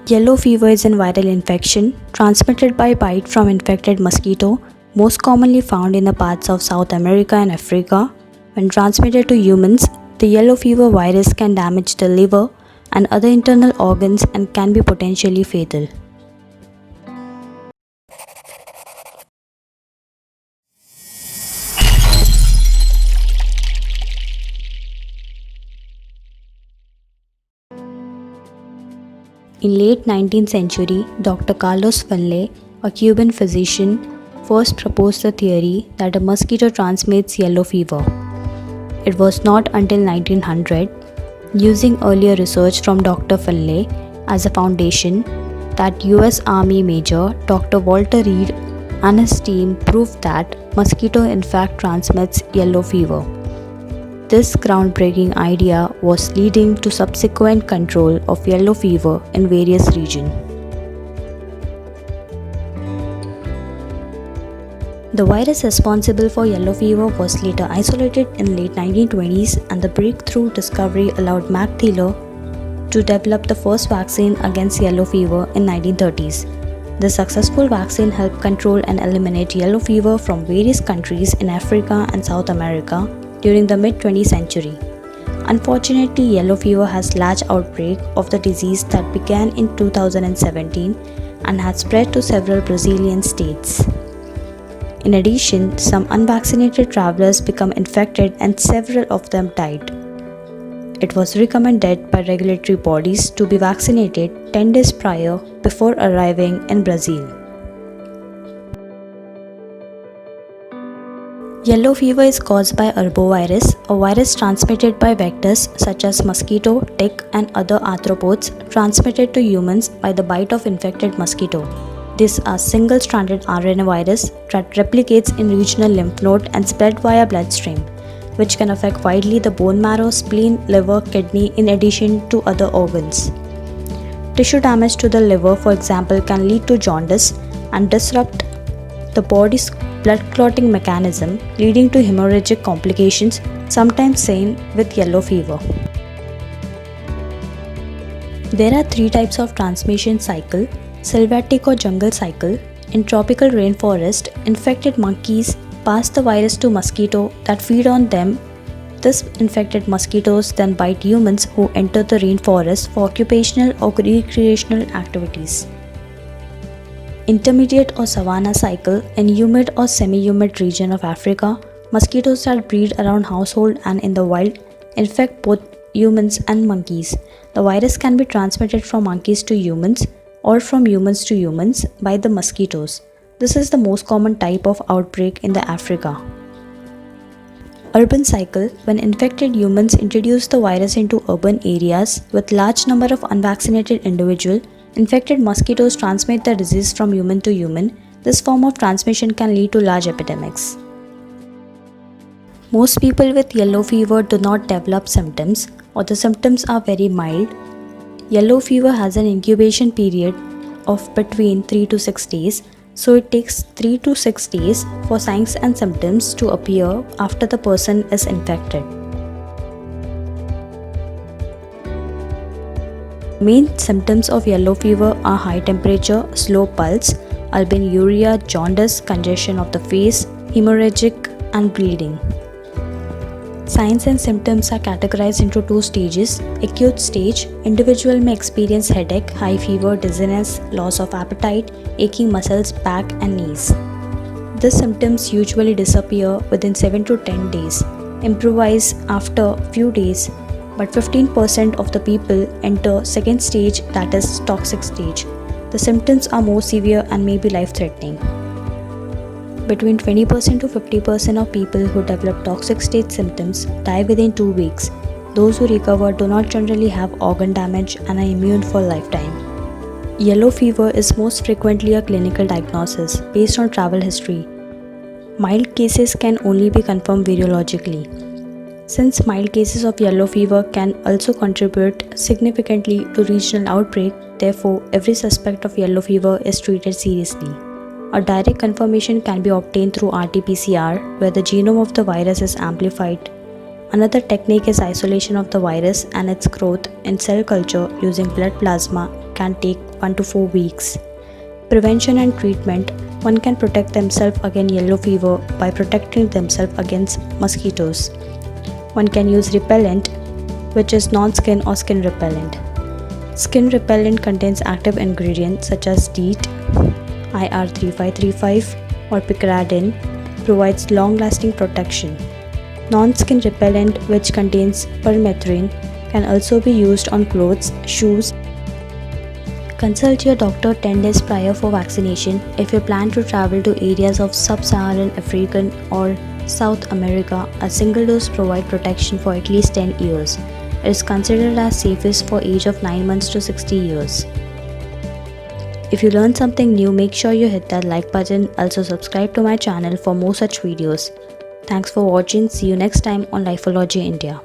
Yellow fever is a viral infection transmitted by bite from infected mosquito, most commonly found in the parts of South America and Africa. When transmitted to humans, the yellow fever virus can damage the liver and other internal organs and can be potentially fatal. In late 19th century, Dr. Carlos Finlay, a Cuban physician, first proposed the theory that a mosquito transmits yellow fever. It was not until 1900, using earlier research from Dr. Finlay as a foundation, that US Army Major Dr. Walter Reed and his team proved that mosquito in fact transmits yellow fever. This groundbreaking idea was leading to subsequent control of yellow fever in various regions. The virus responsible for yellow fever was later isolated in late 1920s, and the breakthrough discovery allowed Mac Taylor to develop the first vaccine against yellow fever in 1930s. The successful vaccine helped control and eliminate yellow fever from various countries in Africa and South America during the mid-20th century. Unfortunately, yellow fever has large outbreak of the disease that began in 2017 and has spread to several Brazilian states. In addition, some unvaccinated travelers become infected and several of them died. It was recommended by regulatory bodies to be vaccinated 10 days prior before arriving in Brazil. Yellow fever is caused by arbovirus, a virus transmitted by vectors such as mosquito, tick, and other arthropods transmitted to humans by the bite of infected mosquito. These are single-stranded RNA virus that replicates in regional lymph node and spread via bloodstream, which can affect widely the bone marrow, spleen, liver, kidney, in addition to other organs. Tissue damage to the liver, for example, can lead to jaundice and disrupt the body's blood clotting mechanism, leading to hemorrhagic complications, sometimes seen with yellow fever. There are three types of transmission cycle: sylvatic or jungle cycle. In tropical rainforest, infected monkeys pass the virus to mosquitoes that feed on them. These infected mosquitoes then bite humans who enter the rainforest for occupational or recreational activities. Intermediate or savanna cycle. In humid or semi-humid region of Africa, mosquitoes that breed around household and in the wild infect both humans and monkeys. The virus can be transmitted from monkeys to humans or from humans to humans by the mosquitoes. This is the most common type of outbreak in the Africa. Urban cycle. When infected humans introduce the virus into urban areas with large number of unvaccinated individuals, infected mosquitoes transmit the disease from human to human. This form of transmission can lead to large epidemics. Most people with yellow fever do not develop symptoms, or the symptoms are very mild. Yellow fever has an incubation period of between 3 to 6 days, so it takes 3 to 6 days for signs and symptoms to appear after the person is infected. Main symptoms of yellow fever are high temperature, slow pulse, albuminuria, jaundice, congestion of the face, hemorrhagic, and bleeding. Signs and symptoms are categorized into two stages. Acute stage, individual may experience headache, high fever, dizziness, loss of appetite, aching muscles, back and knees. These symptoms usually disappear within 7 to 10 days, improvise after few days, but 15% of the people enter second stage, that is toxic stage. The symptoms are more severe and may be life-threatening. Between 20% to 50% of people who develop toxic stage symptoms die within 2 weeks. Those who recover do not generally have organ damage and are immune for a lifetime. Yellow fever is most frequently a clinical diagnosis based on travel history. Mild cases can only be confirmed virologically. Since mild cases of yellow fever can also contribute significantly to regional outbreak, therefore every suspect of yellow fever is treated seriously. A direct confirmation can be obtained through RT-PCR, where the genome of the virus is amplified. Another technique is isolation of the virus and its growth in cell culture using blood plasma can take 1 to 4 weeks. Prevention and treatment. One can protect themselves against yellow fever by protecting themselves against mosquitoes. One can use repellent, which is non-skin or skin repellent. Skin repellent contains active ingredients such as DEET, IR3535 or picaridin, provides long-lasting protection. Non-skin repellent, which contains permethrin, can also be used on clothes, shoes. Consult your doctor 10 days prior for vaccination if you plan to travel to areas of sub-Saharan Africa or South America. A single dose provides protection for at least 10 years. It is considered as safest for age of 9 months to 60 years. If you learned something new, make sure you hit that like button. Also subscribe to my channel for more such videos. Thanks for watching. See you next time on Lifeology India.